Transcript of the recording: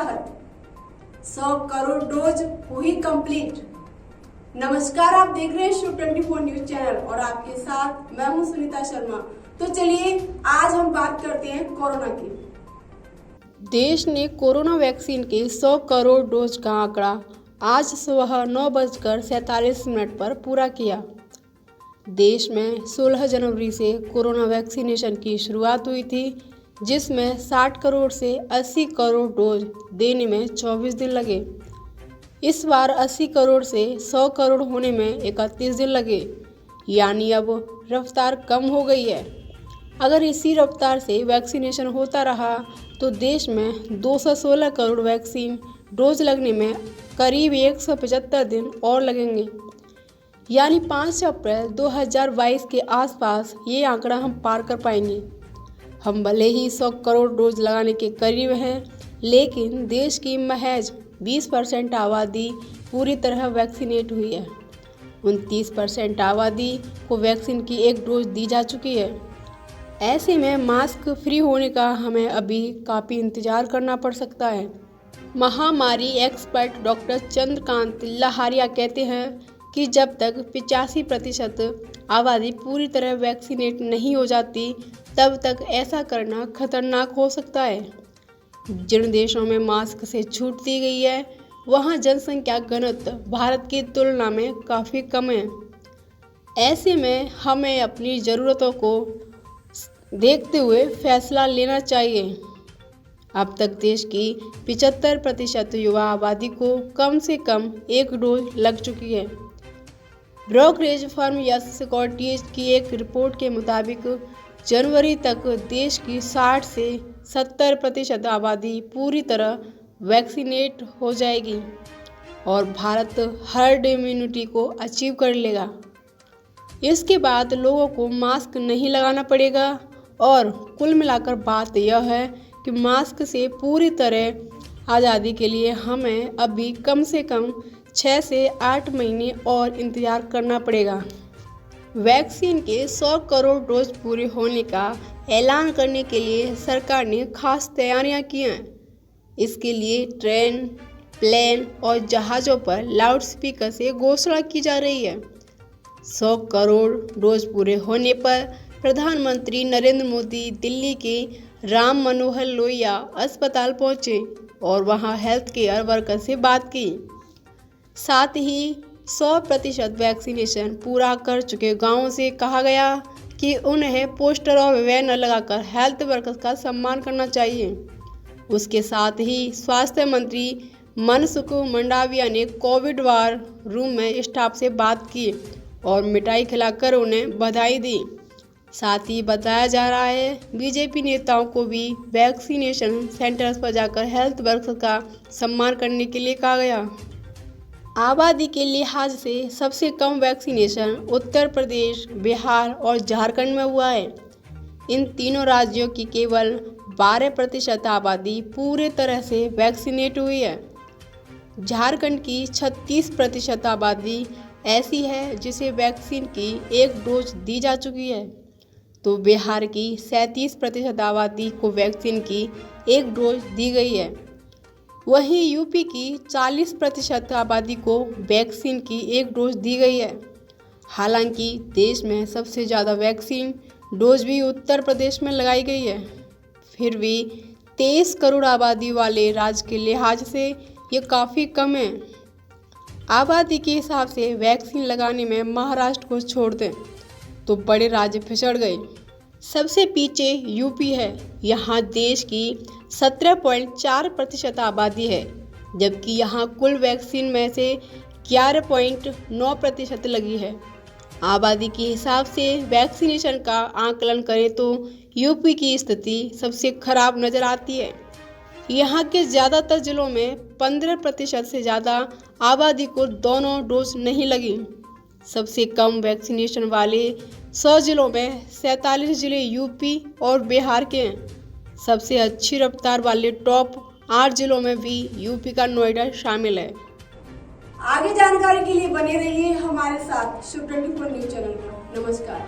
राहत। 100 करोड़ डोज हुई कंप्लीट। नमस्कार, आप देख रहे हैं शो 24 न्यूज चैनल और आपके साथ मैं हूं सुनीता शर्मा। तो चलिए आज हम बात करते हैं कोरोना की। देश ने कोरोना वैक्सीन के 100 करोड़ डोज का आंकड़ा आज सुबह 9:47 पर पूरा किया। देश में 16 जनवरी से कोरोना वैक्सीनेशन की शुरुआत हुई थी, जिसमें 60 करोड़ से 80 करोड़ डोज देने में 24 दिन लगे। इस बार 80 करोड़ से 100 करोड़ होने में 31 दिन लगे, यानी अब रफ्तार कम हो गई है। अगर इसी रफ्तार से वैक्सीनेशन होता रहा तो देश में 216 करोड़ वैक्सीन डोज लगने में करीब 175 दिन और लगेंगे, यानी 5 अप्रैल 2022 के आसपास ये आंकड़ा हम पार कर पाएंगे। हम भले ही 100 करोड़ डोज लगाने के करीब हैं, लेकिन देश की महज 20% आबादी पूरी तरह वैक्सीनेट हुई है। 29% आबादी को वैक्सीन की एक डोज दी जा चुकी है। ऐसे में मास्क फ्री होने का हमें अभी काफ़ी इंतजार करना पड़ सकता है। महामारी एक्सपर्ट डॉक्टर चंद्रकांत लहारिया कहते हैं कि जब तक 85% आबादी पूरी तरह वैक्सीनेट नहीं हो जाती, तब तक ऐसा करना खतरनाक हो सकता है। जिन देशों में मास्क से छूट दी गई है, वहां जनसंख्या घनत्व भारत की तुलना में काफ़ी कम है। ऐसे में हमें अपनी ज़रूरतों को देखते हुए फैसला लेना चाहिए। अब तक देश की 75% युवा आबादी को कम से कम एक डोज लग चुकी है। ब्रोकरेज फर्म यस सिक्योरिटीज की एक रिपोर्ट के मुताबिक जनवरी तक देश की 60 से 70% आबादी पूरी तरह वैक्सीनेट हो जाएगी और भारत हर्ड इम्यूनिटी को अचीव कर लेगा। इसके बाद लोगों को मास्क नहीं लगाना पड़ेगा और कुल मिलाकर बात यह है कि मास्क से पूरी तरह आज़ादी के लिए हमें अभी कम से कम 6 से 8 महीने और इंतज़ार करना पड़ेगा। वैक्सीन के 100 करोड़ डोज पूरे होने का ऐलान करने के लिए सरकार ने खास तैयारियां की हैं। इसके लिए ट्रेन, प्लेन और जहाज़ों पर लाउडस्पीकर से घोषणा की जा रही है। 100 करोड़ डोज पूरे होने पर प्रधानमंत्री नरेंद्र मोदी दिल्ली के राम मनोहर लोहिया अस्पताल पहुंचे और वहां हेल्थ केयर वर्कर से बात की। साथ ही 100% वैक्सीनेशन पूरा कर चुके गांवों से कहा गया कि उन्हें पोस्टर और बैनर लगाकर हेल्थ वर्कर्स का सम्मान करना चाहिए। उसके साथ ही स्वास्थ्य मंत्री मनसुख मंडाविया ने कोविड वार रूम में स्टाफ से बात की और मिठाई खिलाकर उन्हें बधाई दी। साथ ही बताया जा रहा है बीजेपी नेताओं को भी वैक्सीनेशन सेंटर्स पर जाकर हेल्थ वर्कर्स का सम्मान करने के लिए कहा गया। आबादी के लिहाज से सबसे कम वैक्सीनेशन उत्तर प्रदेश, बिहार और झारखंड में हुआ है। इन तीनों राज्यों की केवल 12% आबादी पूरे तरह से वैक्सीनेट हुई है। झारखंड की 36% आबादी ऐसी है जिसे वैक्सीन की एक डोज दी जा चुकी है, तो बिहार की 37% आबादी को वैक्सीन की एक डोज दी गई है। वहीं यूपी की 40% आबादी को वैक्सीन की एक डोज दी गई है। हालांकि देश में सबसे ज़्यादा वैक्सीन डोज भी उत्तर प्रदेश में लगाई गई है, फिर भी 23 करोड़ आबादी वाले राज्य के लिहाज से ये काफ़ी कम है। आबादी के हिसाब से वैक्सीन लगाने में महाराष्ट्र को छोड़ दें तो बड़े राज्य पिछड़ गए। सबसे पीछे यूपी है। यहाँ देश की 17.4% आबादी है, जबकि यहाँ कुल वैक्सीन में से 11.9% लगी है। आबादी के हिसाब से वैक्सीनेशन का आकलन करें तो यूपी की स्थिति सबसे खराब नज़र आती है। यहाँ के ज़्यादातर जिलों में 15% से ज़्यादा आबादी को दोनों डोज नहीं लगी। सबसे कम वैक्सीनेशन वाले 100 जिलों में 47 जिले यूपी और बिहार के हैं। सबसे अच्छी रफ्तार वाले टॉप 8 जिलों में भी यूपी का नोएडा शामिल है। आगे जानकारी के लिए बने रहिए हमारे साथ शो 24 न्यूज चैनल पर। नमस्कार।